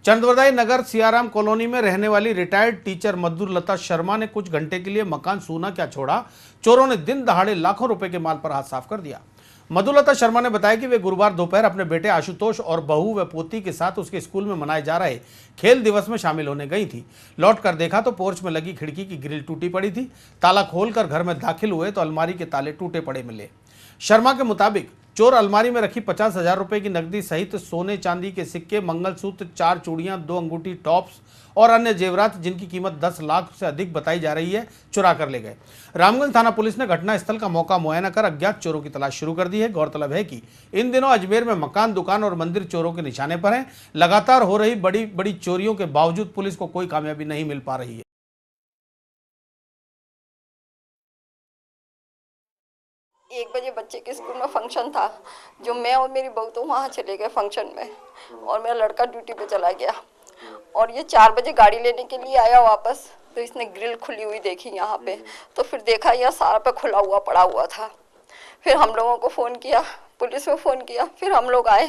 चंदवदाई नगर Siyaram colony में रहने वाली रिटायर्ड टीचर मधुलता शर्मा ने कुछ घंटे के लिए मकान सूना क्या छोड़ा, चोरों ने दिन दहाड़े लाखों रुपए के माल पर हाथ साफ कर दिया। मधुलता शर्मा ने बताया कि वे गुरुवार दोपहर अपने बेटे आशुतोष और बहू व पोती के साथ उसके स्कूल में मनाए जा रहे खेल दिवस में शामिल होने गई थी। लौट कर देखा तो पोर्च में लगी खिड़की की ग्रिल टूटी पड़ी थी। ताला खोलकर घर में दाखिल हुए तो अलमारी के ताले टूटे पड़े मिले। शर्मा के मुताबिक चोर अलमारी में रखी 50,000 रुपए की नकदी सहित सोने चांदी के सिक्के, मंगलसूत्र, 4 चूड़ियां, 2 अंगूठी, टॉप्स और अन्य जेवरात जिनकी कीमत 10 लाख से अधिक बताई जा रही है, चुरा कर ले गए। रामगंज थाना पुलिस ने घटनास्थल का मौका मुआयना कर अज्ञात चोरों की तलाश शुरू कर दी है। गौरतलब है कि इन दिनों अजमेर में मकान, दुकान और मंदिर चोरों के निशाने पर हैं। लगातार हो रही बड़ी बड़ी चोरियों के बावजूद पुलिस को कोई कामयाबी नहीं मिल पा रही है। 1 बजे बच्चे के स्कूल में फंक्शन था, जो मैं और मेरी बहू तो वहाँ चले गए फंक्शन में, और मेरा लड़का ड्यूटी पे चला गया। और ये 4 बजे गाड़ी लेने के लिए आया वापस, तो इसने ग्रिल खुली हुई देखी यहाँ पे, तो फिर देखा यह सारा पे खुला हुआ पड़ा हुआ था। फिर हम लोगों को फ़ोन किया, पुलिस में फ़ोन किया, फिर हम लोग आए,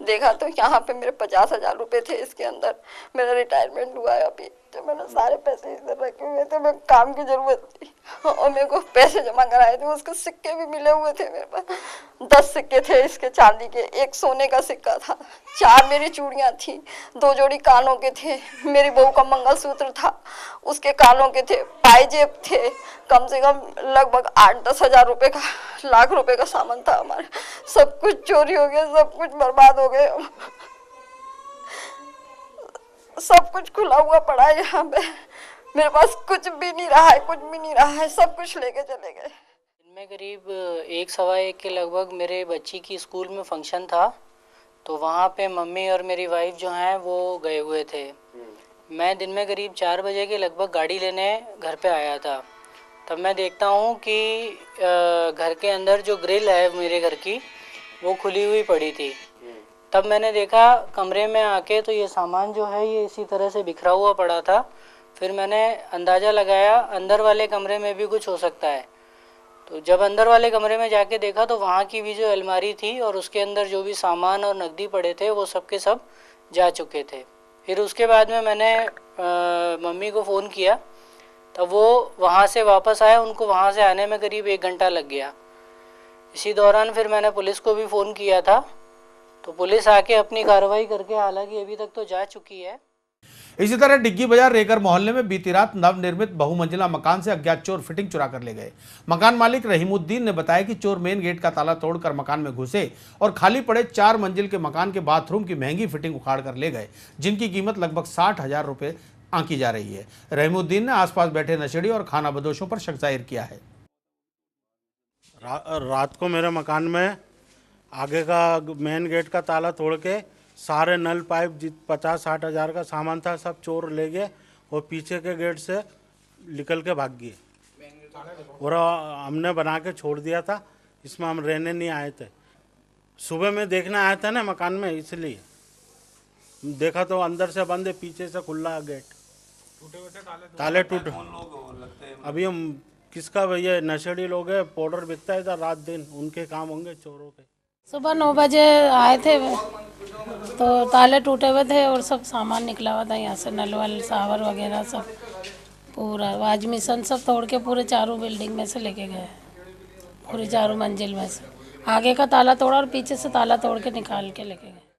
देखा तो यहाँ पे मेरे 50,000 रुपये थे इसके अंदर। मेरा रिटायरमेंट हुआ है अभी, तो मैंने सारे पैसे इधर रखे हुए थे, मेरे काम की ज़रूरत थी और मेरे को पैसे जमा कराए थे। उसके सिक्के भी मिले हुए थे मेरे पास, 10 सिक्के थे इसके चांदी के, 1 सोने का सिक्का था, 4 मेरी चूड़ियाँ थी, 2 जोड़ी कानों के थे, मेरी बहू का मंगलसूत्र था, उसके कानों के थे, पायजेब थे, कम से कम लगभग 8-10 हज़ार रुपये का, लाख रुपए का सामान था हमारे। सब कुछ चोरी हो गया, सब कुछ बर्बाद हो गया, सब कुछ खुला हुआ पड़ा है यहाँ पे। मेरे पास कुछ भी नहीं रहा है, कुछ भी नहीं रहा है, सब कुछ लेके चले गए। दिन में करीब 1-1:15 के लगभग मेरे बच्ची की स्कूल में फंक्शन था, तो वहाँ पे मम्मी और मेरी वाइफ जो हैं वो गए हुए थे। मैं दिन में करीब 4 बजे के लगभग गाड़ी लेने घर पे आया था। तब मैं देखता हूँ कि घर के अंदर जो ग्रिल है मेरे घर की, वो खुली हुई पड़ी थी। तब मैंने देखा कमरे में आके तो ये सामान जो है ये इसी तरह से बिखरा हुआ पड़ा था। फिर मैंने अंदाज़ा लगाया अंदर वाले कमरे में भी कुछ हो सकता है। तो जब अंदर वाले कमरे में जाके देखा तो वहाँ की भी जो अलमारी थी और उसके अंदर जो भी सामान और नकदी पड़े थे वो सब के सब जा चुके थे। फिर उसके बाद में मैंने मम्मी को फ़ोन किया, तब वो वहाँ से वापस आए। उनको वहाँ से आने में करीब 1 घंटा लग गया। इसी दौरान फिर मैंने पुलिस को भी फ़ोन किया था, तो पुलिस आके अपनी कार्रवाई करके हालांकि अभी तक तो जा चुकी है। इसी तरह डिग्गी बाजार रेकर मोहल्ले में बीती रात नवनिर्मित बहुमंजिला मकान से अज्ञात चोर फिटिंग चुरा कर ले गए। मकान मालिक रहीमुद्दीन ने बताया कि चोर मेन गेट का ताला तोड़कर मकान में घुसे और खाली पड़े 4 मंजिल के मकान के बाथरूम की महंगी फिटिंग उखाड़ कर ले गए, जिनकी कीमत लगभग 60,000 रुपये आंकी जा रही है। रहीमुद्दीन ने आसपास बैठे नशेड़ी और खानाबदोशों पर शक जाहिर किया है। रात को मेरे मकान में आगे का मेन गेट का ताला तोड़ के सारे नल पाइप 50-60 हज़ार का सामान था सब चोर ले गए और पीछे के गेट से निकल के भाग गए। और हमने बना के छोड़ दिया था, इसमें हम रहने नहीं आए थे। सुबह में देखने आया था ना मकान में, इसलिए देखा तो अंदर से बंद है, पीछे से खुला गेट, ताले टूटे। अभी हम किसका भैया नशेड़ी लोग हैं, पाउडर बिकता है इधर रात दिन, उनके काम होंगे चोरों के। सुबह 9 बजे आए थे तो ताले टूटे हुए थे और सब सामान निकला हुआ था यहाँ से, नल वल सावर वगैरह सब पूरा वाज मिशन सब तोड़ के पूरे चारों बिल्डिंग में से लेके गए, पूरी 4 मंजिल में से। आगे का ताला तोड़ा और पीछे से ताला तोड़ के निकाल के लेके गए।